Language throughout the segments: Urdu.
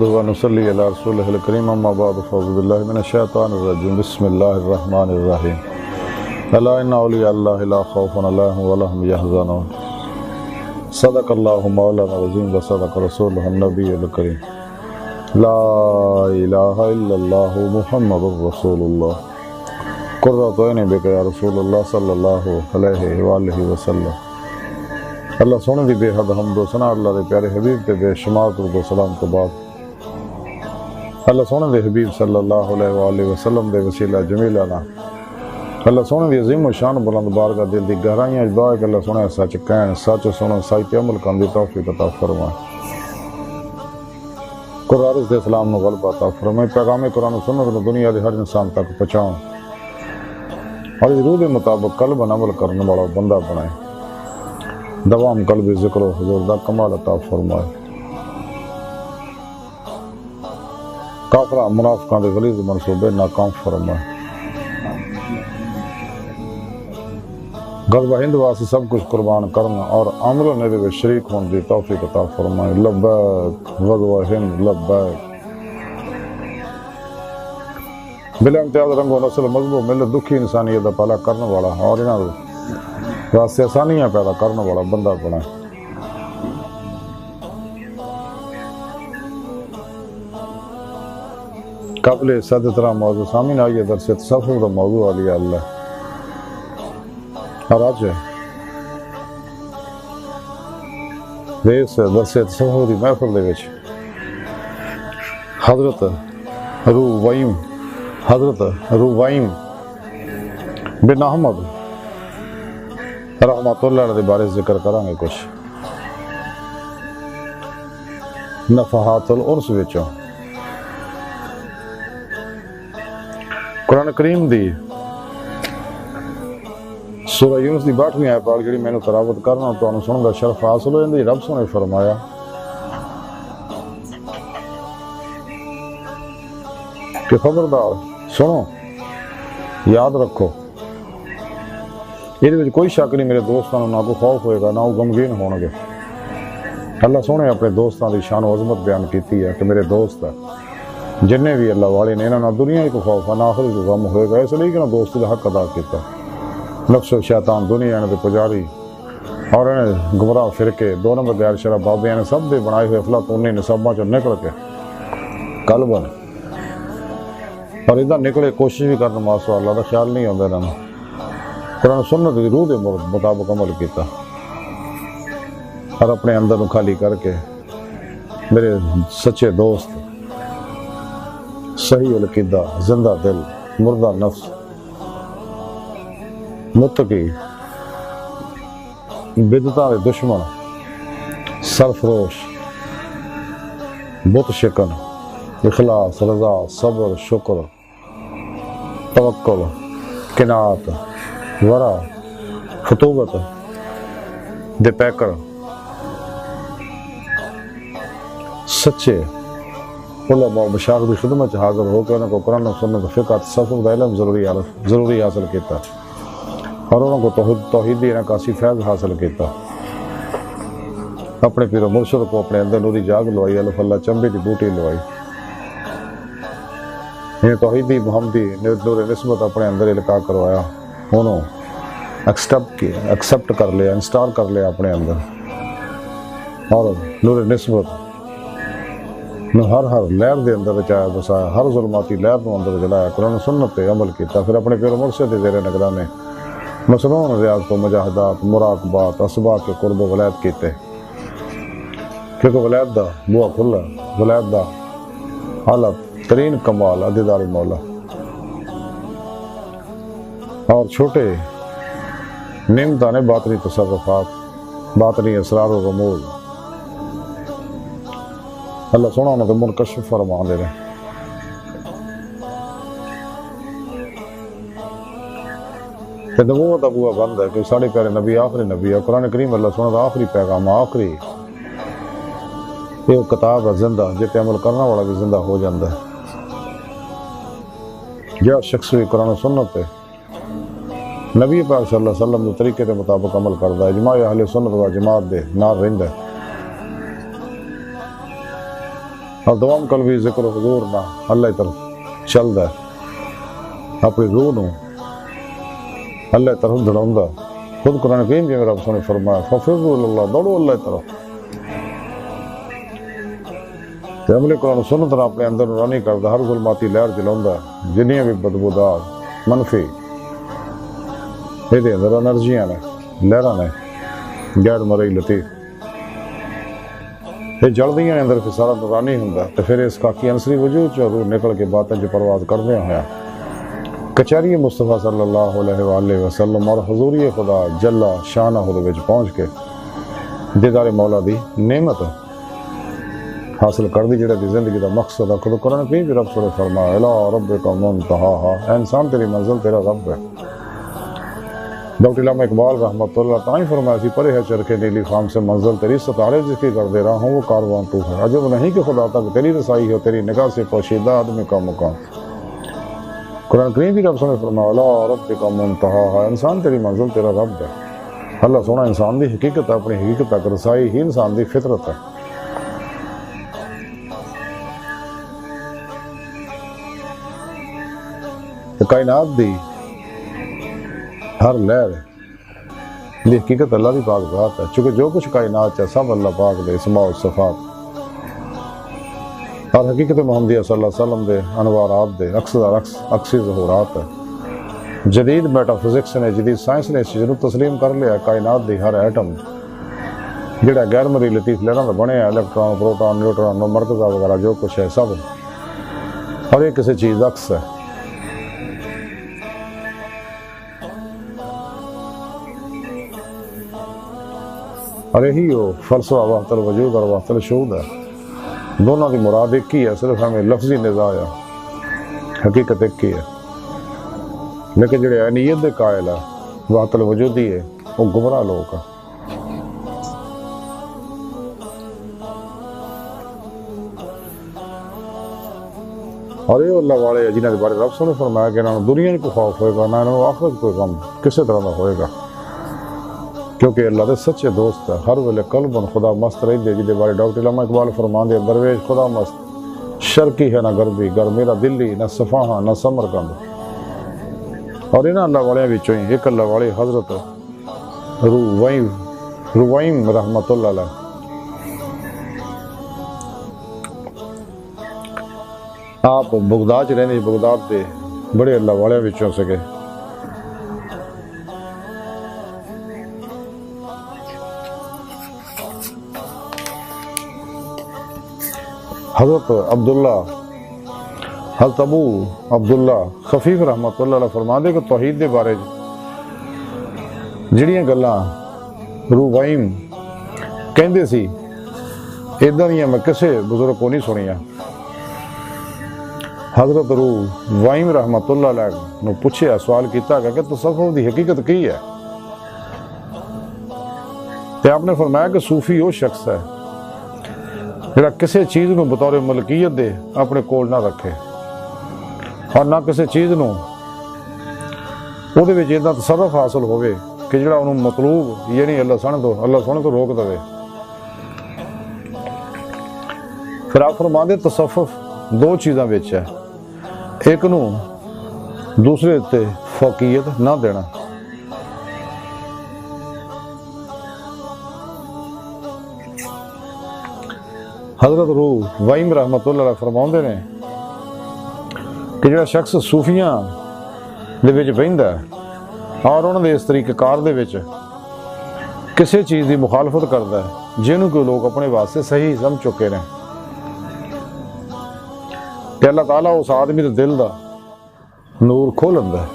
ونصلي على رسوله الكريم اما بعد فاعوذ بالله من الشيطان الرجيم بسم الله الرحمن الرحيم الا ان اولياء الله لا خوف عليهم ولا هم يحزنون صدق الله مولانا العظيم وصدق رسوله النبي الكريم لا اله الا الله محمد رسول الله قرۃ عین بک یا رسول اللہ صلی اللہ علیہ وآلہ وسلم۔ اللہ سونے دی بے حد حمد و ثنا اللہ دے پیارے حبیب تے بے شمار درود و سلام تو بعد اللہ سونے دے حبیب صلی اللہ علیہ وآلہ وسلم دے وسیلہ جمیلہ نا اللہ سونے دی عظیم و شان بلند بارگاہ دل دی گہرائیاں اجباء کہ اللہ سونے سچ کہن سچ سنو سائت عمل کن دی توفیق عطا فرمائے، قرآن دے اسلام نو غلبہ عطا فرمائے، پیغام قرآن و سنت نو دنیا دے ہر انسان تک پہنچاؤں اور اس روح دے مطابق قلب عمل کرنے والا بندہ بنائے، دوام قلب ذکر و حضور دا کمال عطا فرمائے، کافرہ منافقان دے غلیظ منصوبے ناکام فرمائے، غزوہ ہند واسطے سب کچھ قربان کرنا اور عمل و نیدے میں شریک ہون دی توفیق عطا فرمائے۔ لبیک غزوہ ہند لبیک۔ بلا امتیاز رنگ و نسل مذہب و ملت دکھی انسانیت دا پالا کرنے والا اور انہاں راستے آسانیاں پیدا کرنے والا بندہ بنائے۔ قبل صد طرح موضوع سامین آئیے درس تصوف دا موضوع علی اللہ اور آج دیس درس تصوف دی محفل دے وچ حضرت روائم بن احمد رحمت اللہ علیہ بارے ذکر کریں گے کچھ نفحات الانس وچوں قرآن کریم دی سورہ یونس دی 62ویں آیت پاک جڑی میں نے تلاوت کرنا تو انہوں سنوں گا شرف حاصل ہو جاندی۔ رب نے فرمایا کہ خبردار سنو یاد رکھو یہ کوئی شک نہیں میرے دوستان نہ کوئی خوف ہوئے گا نہ وہ غمگین ہون گے۔ اللہ سونے اپنے دوستان دی شان و عظمت بیان کیتی ہے کہ میرے دوست ہے جنہیں بھی اللہ والے نے انہاں نہ دنیا کو خوف ہے نہ آخرت کو غم ہوئے گا، اس لیے کہ نہ دوستی کا حق ادا کیتا۔ نفس و شیطان دنیا نے پجاری اور انہیں گمراہ فرقے دو نمبر غیر شرع بابے نے سب دے بنائے ہوئے افلاطونی نصاباں چوں نکل کے کل بن اور ادھر نکلے کوشش بھی کرنا ماسو اللہ کا خیال نہیں ہوتا انہوں نے قرآن سنت دی روح دے مطابق عمل کیتا اور اپنے اندر نو خالی کر کے میرے سچے دوست صحیح العقیدہ زندہ دل مردہ نفس متقی بدعتاں دے دشمن سرفروش بت شکن اخلاص رضا صبر شکر توکل قناعت ورع خطوبت دے پیکر سچے علماء و مشایخ دی خدمت حاضر ہو کے انہوں کو قرآن و سنت فقہ تصوف دا علم ضروری حاصل کیتا اور انہوں کو توحیدی انعکاسی فیض حاصل کیتا، اپنے پیر و مرشد کو اپنے اندر نوری جاگ لوائی، الف اللہ چمبی دی بوٹی لوائی، یہ توحیدی محمدی نور نسبت اپنے اندر القاء کروایا، انہوں ایکسپٹ کر لیا انسٹال کر لیا اپنے اندر اور نور نسبت ہر لہر دے اندر چاہے بسایا، ہر ظلماتی لہر نو اندر جلایا، قرآن سنت پہ عمل کیتا، پھر اپنے پیر و مرشد دے زیر نگرانے مسنون ریاض کو مجاہدات مراقبات اسباق کے قرب و ولایت کیتے، کیونکہ ولایت دا بوا کھلا، ولایت دا اعلیٰ ترین کمال عدیدار مولا اور چھوٹے نعمتاں نے باطنی تصرفات باطنی اسرار و غموز اللہ سونا انہوں نے منکشف فرما دے رہے۔ نبوت ابوا بند ہے کہ ساڑھے پیارے نبی آخری نبی ہے، قرآن کریم اللہ سونا دا آخری پیغام آخری یہ کتاب ہے زندہ جتے عمل کرنا والا بھی زندہ ہو جاندہ ہے۔ یا شخص بھی قرآن و سنت ہے نبی پاک صلی اللہ علیہ وسلم کے طریقے کے مطابق عمل کردا ہے، اجماع اہل سنت و جماعت دے نال رہندا ہے ہر دوام قلبی ذکر و حضور نہ اللہ کی طرف چلدا ہے، اپنی روح نو اللہ کی طرف دڑاؤندا۔ خود قرآن کریم میں رب نے فرمایا ففروا الی اللہ، دوڑو اللہ کی طرف۔ تے عمل قرآن سنت نہ اپنے اندر نورانی کردا، ہر ظلماتی لہر جلاوندا، جنیاں بھی بدبودار منفی یہ اندر انرجیاں نے، لہراں نے غیر مرئی لطیف یہ جلدیاں اندر پھر سارا نورانی ہوندا، تے پھر اس کا کی عنصری وجود چ روح نکل کے باتیں جو پرواز کردے ہویا کچہری مصطفیٰ صلی اللہ علیہ وآلہ وسلم اور حضوری خدا جل شانہ دے وچ پہنچ کے دیدار مولا دی نعمت حاصل کر دی، جڑا دی زندگی دا مقصد ہے۔ خود قرآن کریم بھی رب نے فرمایا الی ربک منتہاہا، اے انسان تیری منزل تیرا رب ہے۔ ڈاکٹر علامہ اقبال رحمۃ اللہ تعالیٰ فرمایا سی پرے ہے چرخے نیلی خام سے منزل تیری، ستارے جس کی کر دے رہا ہوں وہ کاروان تو ہے، عجب نہیں کہ خدا تک تیری رسائی ہو، تیری نگاہ سے پوشیدہ آدمی کا مقام۔ قرآن کریم بھی رب نے فرمایا الی ربک منتہاہا، انسان تیری منزل تیرا رب ہے۔ اللہ سونا انسان دی حقیقت ہے، اپنی حقیقت تک رسائی ہی انسان دی فطرت ہے۔ کائنات دی ہر لہر دی حقیقت اللہ دی پاک ذات ہے، چونکہ جو کچھ کائنات ہے سب اللہ پاک دے اسماء و صفات اور حقیقت محمدیہ صلی اللہ علیہ وسلم دے انوارات دے عکسی ظہورات ہے۔ جدید میٹا فزکس نے، جدید سائنس نے اس چیز کو تسلیم کر لیا، کائنات دی ہر ایٹم جڑا غیر مرئی لطیف لہراں دا بنے، الیکٹران پروٹون نیوٹرون مرکزہ وغیرہ جو کچھ ہے سب ہر ایک کسی چیز عکس ہے۔ اور یہی وہ فلسفہ وحدت الوجود اور وحدت الشہود ہے، دونوں کی مراد ایک ہی ہے، صرف ہمیں لفظی نزاع ہے، حقیقت ایک ہی ہے۔ لیکن جڑے عینیت دے قائل ہے وحدت الوجودی ہے وہ گمراہ لوگ ہیں۔ اور یہ اللہ والے جنہوں کے بارے رب نے فرمایا کہ انہوں نے دنیا کو خوف ہوئے گا، نہ انہوں نے آخرت کوئی غم کسی طرح کا ہوئے گا، کیونکہ اللہ دے سچے دوست ہے۔ ہر ویلے قلب خدا مست رہی دے، جدے بارے ڈاکٹر علامہ اقبال فرمان دے درویش خدا مست، شرقی ہے نہ غربی، گر میرا دلی نہ صفاہاں نہ سمرقند۔ اور انہاں اللہ والے وچوں ہی ایک اللہ والے حضرت روائم رحمۃ اللہ علیہ آپ بغداد چ رہنے، بغداد دے بڑے اللہ والے وچوں سکے۔ حضرت ابو عبداللہ خفیف رحمۃ اللہ علیہ فرماندے کہ توحید دے بارے جڑیاں گلاں روائم کہندے سی ادھر دیاں میں کسے بزرگ کو نہیں سنیاں۔ حضرت روائم رحمۃ اللہ علیہ نے پوچھیا، سوال کیتا کہ تصوف دی حقیقت کی ہے؟ تے آپ نے فرمایا کہ صوفی وہ شخص ہے جڑا کسی چیز نو بطور ملکیت دے اپنے کول نہ رکھے اور نہ کسی چیز نو او دے وچ اتنا تصرف حاصل ہوئے کہ جڑا انہوں مطلوب یعنی اللہ سونے تو روک دے۔ پھر آپ فرماندے تصوف دو چیزاں وچ ہے، ایک نو دوسرے تے فوقیت نہ دینا۔ حضرت روائم رحمۃ اللہ علیہ فرماؤندے نے کہ جڑا شخص صوفیاں دے وچ بہندا ہے اور انہاں دے اس طریقے کار دے وچ کسی چیز دی مخالفت کردا ہے جنوں کہ لوگ اپنے واسطے صحیح سمجھ چکے نے، کہ اللہ تعالیٰ اس آدمی دے دل دا نور کھولندا ہے۔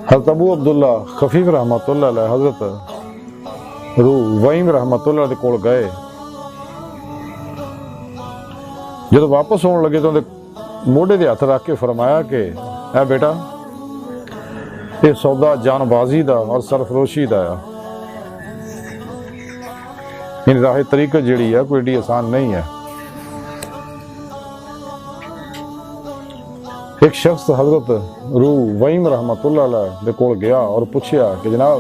حضرت ابو عبداللہ خفیف رحمۃ اللہ علیہ حضرت روائم رحمۃ اللہ دے کول گئے، جب واپس ہونے لگے تو موڈے دے ہاتھ رکھ کے فرمایا کہ اے بیٹا یہ سودا جان بازی دا اور سرفروشی دا ہے، ان راہ طریقہ جڑی ہے کوئی ایڈی آسان نہیں ہے۔ ایک شخص حضرت روائم رحمۃ اللہ علیہ دے کول گیا اور پوچھیا کہ جناب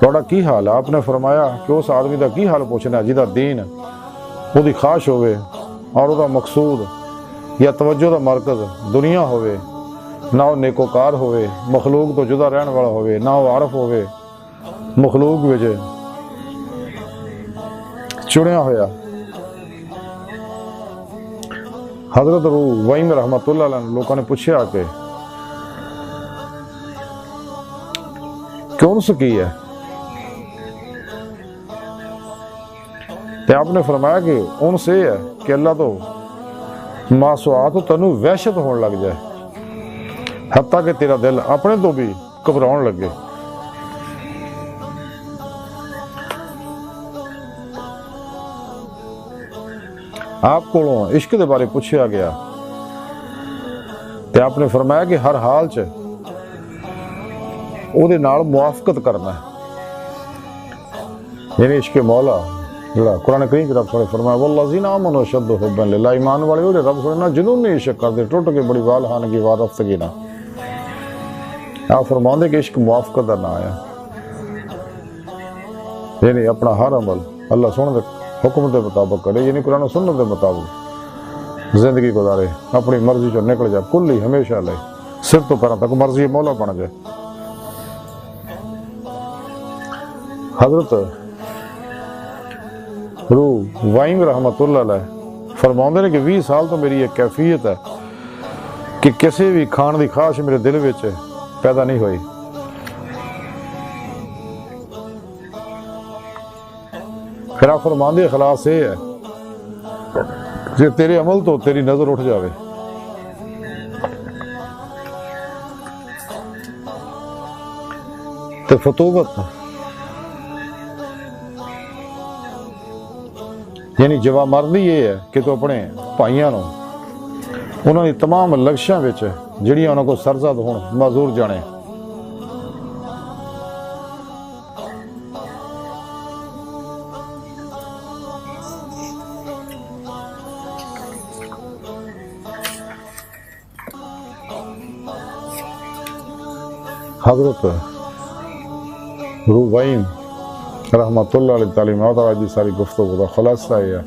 تھوڑا کی حال ہے؟ آپ نے فرمایا کہ اس آدمی کا کی حال پوچھنا ہے جہاں دین وہ خواہش ہوئے اور وہ مقصود یا توجہ کا مرکز دنیا ہوئے، نہ وہ نیکوکار ہوئے، مخلوق تو جدا رہن والا ہوئے، نہ وہ عارف ہوئے، مخلوق وجہ چنیا ہویا۔ حضرت روح وائم رحمت اللہ علیہ لوگوں نے پوچھا کہ کون سے کی ہے؟ تو آپ نے فرمایا کہ ان سے ہے کہ اللہ تو ماسوات تنو وحشت ہون لگ جائے، حتیٰ کہ تیرا دل اپنے تو بھی گھبراؤن لگے۔ آپ کو عشق کے بارے پوچھا گیا تو آپ نے فرمایا کہ ہر حال چ او دے نال موافقت کرنا ہے، یعنی عشق مولا جڑا قرآن کریم کی رب سونے فرمایا والذین آمنوا اشد حبا للہ، ایمان والے وہ رب سونے نہ جنون عشق کرتے ٹوٹ کے بڑی وال خانگی وار رفتگی نہ۔ آپ فرماؤں کہ عشق موافقت کا نام ہے، یعنی اپنا ہر عمل اللہ سونے دے حکم دے مطابق کرے، یعنی قرآن و سنت دے مطابق زندگی گزارے، اپنی مرضی جو نکل جائے کلی ہمیشہ لے، سر تو پیروں تک مرضی مولا بن جائے۔ حضرت روح وائم رحمت اللہ علیہ فرماؤں نے کہ 20 سال تو میری ایک کیفیت ہے کہ کسی بھی کھان دی خواہش میرے دل وچ پیدا نہیں ہوئی۔ پھر آپ فرمان دے اخلاص یہ ہے کہ تیرے عمل تو تیری نظر اٹھ جاوے، تے فتوبت یعنی جواب مردی یہ ہے کہ تو اپنے بھائیاں نو انہوں نے تمام لگشاں وچ جڑیاں انہوں کو سرزد ہون معذور جانے۔ حضرت روح وائم رحمت اللہ علیہ تعلیمات اور آج ساری گفتگو کا خلاصہ ہے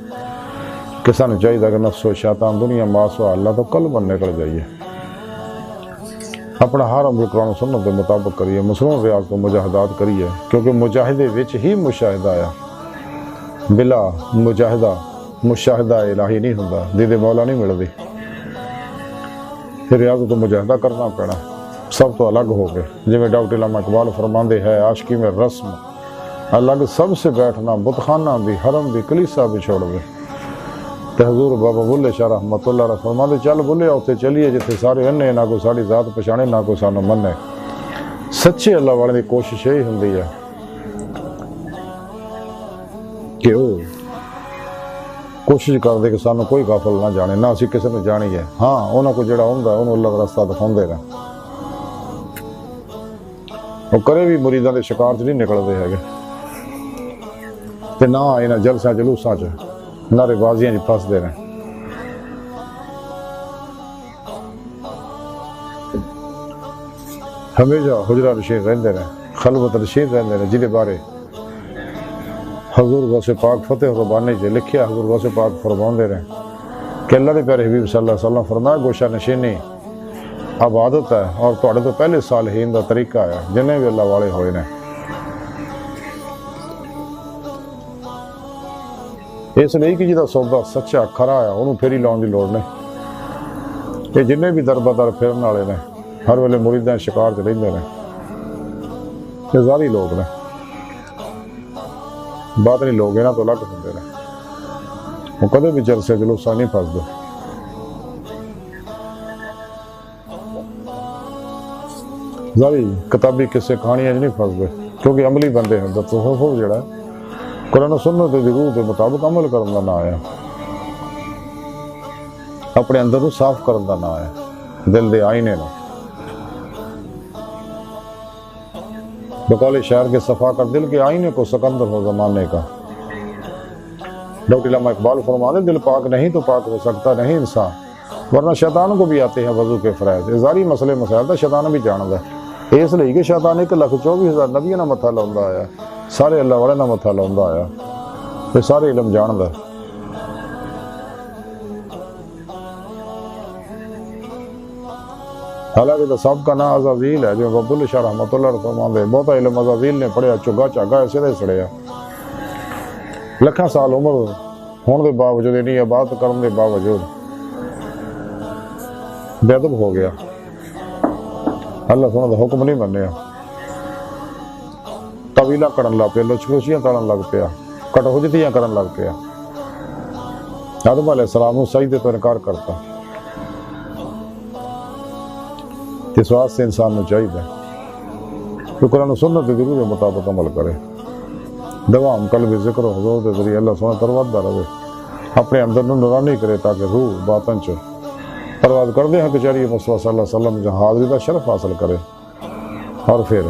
کہ سانو چاہیے کہ نفس و شیطان دنیا ماسوا اللہ تو قلباً نکل جائیے، اپنا ہر عمل قرآن و سنت کے مطابق کریے، مسلم ریاض کو مجاہدات کریے، کیونکہ مجاہدے وچ ہی مشاہدہ آیا، بلا مجاہدہ مشاہدہ الہی نہیں ہوتا، دید مولا نہیں ملتی۔ پھر ریاض کو مجاہدہ کرنا پڑا، سب تو الگ ہو گئے، جی میں ڈاکٹر علامہ اقبال فرماندے ہے عاشقی میں رسم الگ سب سے بیٹھنا، بتخانہ بھی حرم بھی کلیسا بھی چھوڑ گئے۔ تو حضور بابا بلے شاہ رحمت اللہ علیہ فرماندے چل بلے اتنے چلیے جتنے سارے انے، نہ کوئی ساری ذات پچھانے نہ کوئی سانو منے۔ سچے اللہ والے دی کوشش یہی ہوندی ہے کہ وہ کوشش کر دے کہ سانو کوئی غافل نہ جانے، نہ اسی کسی نے جانی ہے، ہاں انہوں کو جڑا ہوندا ہے انہوں اللہ کا رستہ دکھاؤندے رہے، وہ کرے بھی مریداں دے شکار چ نہیں نکلدے ہے تے نہ انہاں جلساں جلوساں چ نعرے بازیاں چ پھسدے رہے۔ ہمیشہ حجرہ رشید رہندے رہے، خلوت رشید رہندے رہے، جہدے بارے حضور غوث پاک فتح ربانی جے لکھیا، حضور غوث پاک فرماندے رہے کہ اللہ دے پیارے حبیب صلی اللہ علیہ وسلم فرمایا گوشہ نشینی عبادت ہے اور تواڈے تو پہلے صالحین دا طریقہ ہے جنہیں بھی اللہ والے ہوئے نے۔ اس لیے کہ جہاں سودا سچا کھرا ہے انہوں پھیری لاؤن دی لوڑ نہیں، یہ جنہیں بھی در بدر پھرن والے نے ہر ویلے مریداں شکار چ رہندے نے، یہ ظاہری لوگ نے، باطنی لوگ انہاں تو الگ ہوندے نے، وہ کدے بھی جلسے جلوساں نہیں پھسدے۔ ظاہری کتابی قصے کہانیاں نہیں پھسدے، کیونکہ عملی بندے ہیں، تصوف جڑا ہے قرآن و سنت دی روح کے مطابق عمل کرن دا نام ہے، اپنے اندر کو صاف کرن دا نام ہے، دل دے آئینے نو بقول شاعر کے صفا کر دل کے آئینے کو سکندر ہو زمانے کا۔ ڈاکٹر علامہ اقبال فرماتے دل پاک نہیں تو پاک ہو سکتا نہیں انسان، ورنہ شیطان کو بھی آتے ہیں وضو کے فرائض۔ ظاہری مسئلے مسائل تو شیطان بھی جانتا ہے، اس لیے کہ شیطان 1,24,000 نبیوں نہ متھا لاؤندا آیا، سارے اللہ والے نہ متھا لاؤندا آیا، یہ سارے علم جاندا ہے۔ حالانکہ تو سب کا نام عزازیل ہے، جو عبداللہ شاہ رحمۃ اللہ علیہ فرماندے بہتا علم عزازیل نے پڑھیا، چگا چاگا ایسے دے سڑیا، لکھاں سال عمر ہون دے باوجود، انہی عبادت کرن دے باوجود بے ادب ہو گیا، اللہ سونے دا حکم نہیں منیا، طویلہ کرن لگ پیا، لچکوشیاں کرن لگ پیا، کٹ حجتیاں کرن لگ پیا، آدم علیہ السلام نے سجدے تو انکار کرتا۔ اس واسطے انسان نو چاہیے کہ قرآن و سنت کے ضرور مطابق عمل کرے، دوام قلبی ذکر و حضور کے ذریعے اللہ سونا پروادہ رہے، اپنے اندر نو نورانی کرے تاکہ روح باطن چ پرواز کر دے ہیں کہ چاہیے مصطفیٰ صلی اللہ علیہ وسلم جہاں حاضری کا شرف حاصل کرے، اور پھر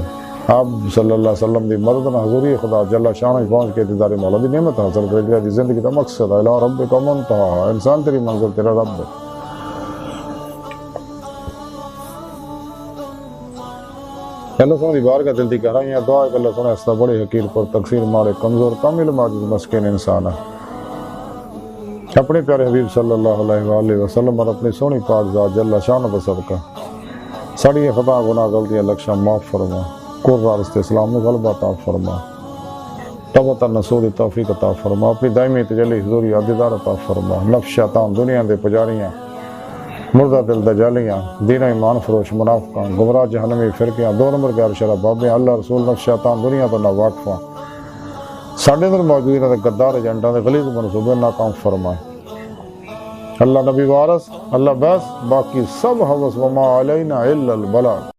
آپ صلی اللہ علیہ وسلم دی مدد نہ حضوری خدا جل شانہ پہنچ کے دیدار مولا دی نعمت حاصل کرے، جی زندگی کا مقصد ہے، الی ربک منتہا، انسان تیری منزل تیرا رب ہے۔ اللہ سونے دی بارگاہ دل دی گہرائیاں دعا ہے کہ اللہ سونے اس بڑے حقیر پر تقصیر مارے کمزور کامل معجز مسکین انسان ہے، اپنے پیارے حبیب صلی اللہ علیہ وآلہ وسلم اور اپنی سونی پاک ذات جل شانہ کا صدقہ ساری خطا گناہ غلطیاں لکشاں معاف فرما، قرار استسلام میں غلبہ عطا فرما، توبۃ النصوح توفیق عطا فرما، اپنی دائمی تجلی حضوری عدیدار عطا فرما، نفس شیطان دنیا دے پجاریاں مردہ دل دجالیاں دین ایمان فروش منافقاں گمراہ جہنمی فرقیاں 2 نمبر کے ارشرہ بابے اللہ رسول نفس شیطان دنیا تو نہ واقفاں ساڑھے اندر موجود انہاں دے غدار ایجنٹاں دے غلیظ منصوبے ناکام فرمائے، اللہ نبی وارث اللہ بس باقی سب حوث وما علینا الا البلاغ۔